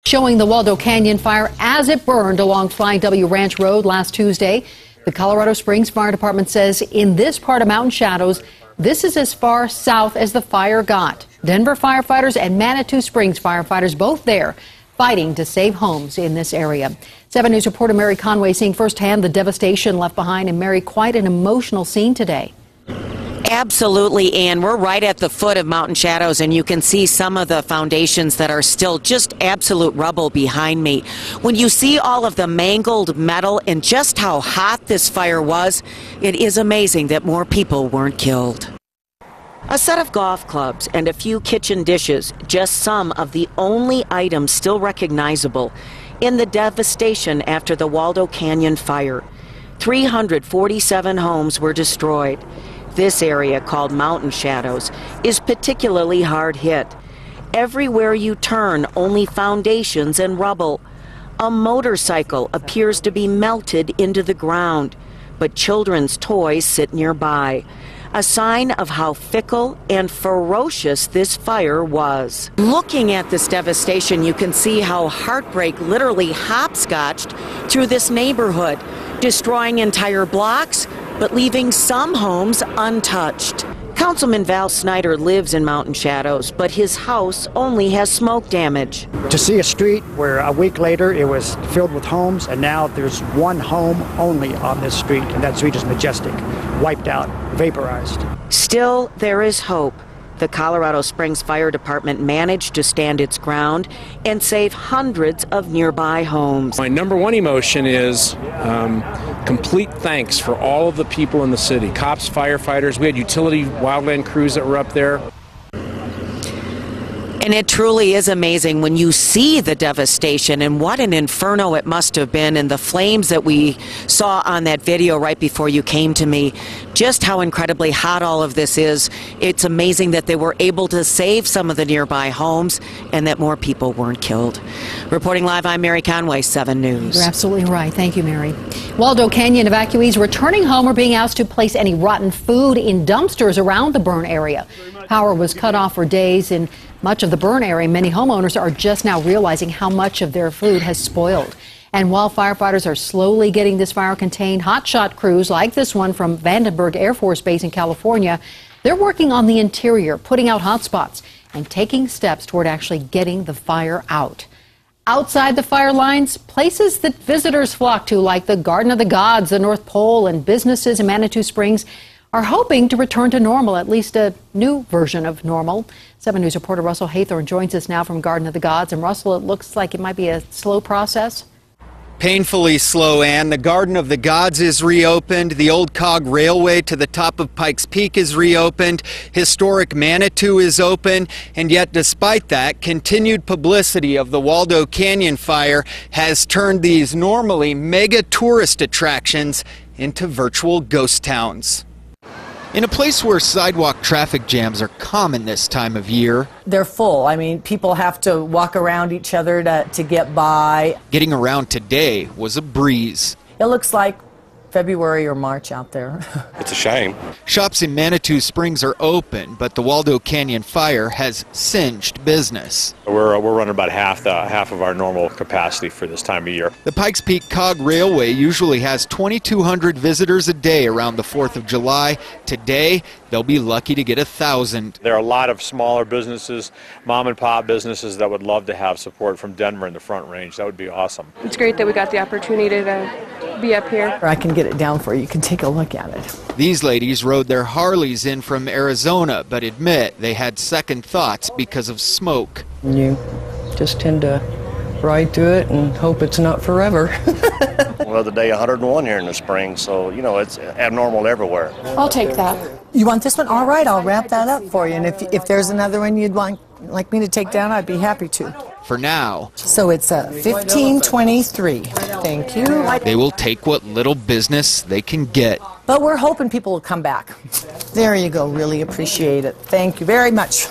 Showing the Waldo Canyon Fire as it burned along Flying W Ranch Road last Tuesday. The Colorado Springs Fire Department says in this part of Mountain Shadows, this is as far south as the fire got. Denver firefighters and Manitou Springs firefighters both there fighting to save homes in this area. 7 News reporter Mary Conway seeing firsthand the devastation left behind. And Mary, quite an emotional scene today. Absolutely, Ann. We're right at the foot of Mountain Shadows, and you can see some of the foundations that are still just absolute rubble behind me. When you see all of the mangled metal and just how hot this fire was, it is amazing that more people weren't killed. A set of golf clubs and a few kitchen dishes, just some of the only items still recognizable in the devastation after the Waldo Canyon Fire. 347 homes were destroyed. This area, called Mountain Shadows, is particularly hard hit. Everywhere you turn, only foundations and rubble. A motorcycle appears to be melted into the ground, but children's toys sit nearby. A sign of how fickle and ferocious this fire was. Looking at this devastation, you can see how heartbreak literally hopscotched through this neighborhood, destroying entire blocks, but leaving some homes untouched. Councilman Val Snyder lives in Mountain Shadows, but his house only has smoke damage. To see a street where a week later it was filled with homes, and now there's one home only on this street, and that street is Majestic, wiped out, vaporized. Still, there is hope. The Colorado Springs Fire Department managed to stand its ground and save hundreds of nearby homes. My number one emotion is complete thanks for all of the people in the city. Cops, firefighters, we had utility wildland crews that were up there. And it truly is amazing when you see the devastation and what an inferno it must have been, and the flames that we saw on that video right before you came to me. Just how incredibly hot all of this is. It's amazing that they were able to save some of the nearby homes and that more people weren't killed. Reporting live, I'm Mary Conway, 7 News. You're absolutely right. Thank you, Mary. Waldo Canyon evacuees returning home are being asked to place any rotten food in dumpsters around the burn area. Power was cut off for days in much of the burn area. Many homeowners are just now realizing how much of their food has spoiled. And while firefighters are slowly getting this fire contained, hotshot crews like this one from Vandenberg Air Force Base in California, they're working on the interior, putting out hotspots and taking steps toward actually getting the fire out. Outside the fire lines, places that visitors flock to, like the Garden of the Gods, the North Pole, and businesses in Manitou Springs, are hoping to return to normal, at least a new version of normal. 7 News reporter Russell Haythorne joins us now from Garden of the Gods. And Russell, it looks like it might be a slow process. Painfully slow, Ann. The Garden of the Gods is reopened. The old cog railway to the top of Pikes Peak is reopened. Historic Manitou is open. And yet, despite that, continued publicity of the Waldo Canyon Fire has turned these normally mega tourist attractions into virtual ghost towns. In a place where sidewalk traffic jams are common this time of year, they're full. I mean, people have to walk around each other to get by. Getting around today was a breeze. It looks like February or March out there. It's a shame. Shops in Manitou Springs are open, but the Waldo Canyon Fire has singed business. We're running about half of our normal capacity for this time of year. The Pikes Peak Cog Railway usually has 2,200 visitors a day around the 4th of July. Today, they'll be lucky to get 1,000. There are a lot of smaller businesses, mom and pop businesses that would love to have support from Denver in the Front Range. That would be awesome. It's great that we got the opportunity to be up here. I can get it down for you. You can take a look at it. These ladies rode their Harleys in from Arizona, but admit they had second thoughts because of smoke. You just tend to ride through it and hope it's not forever. Well, the day 101 here in the spring, so, you know, it's abnormal everywhere. I'll take that. You want this one? All right, I'll wrap that up for you. And if there's another one you'd like me to take down, I'd be happy to. For now. So it's a 1523. Thank you. They will take what little business they can get. But we're hoping people will come back. There you go. Really appreciate it. Thank you very much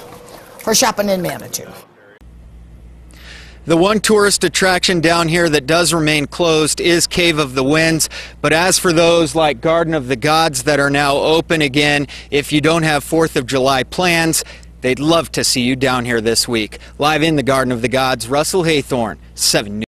for shopping in Manitou. The one tourist attraction down here that does remain closed is Cave of the Winds. But as for those like Garden of the Gods that are now open again, if you don't have 4th of July plans, They'd love to see you down here this week. Live in the Garden of the Gods, Russell Haythorne, 7 News.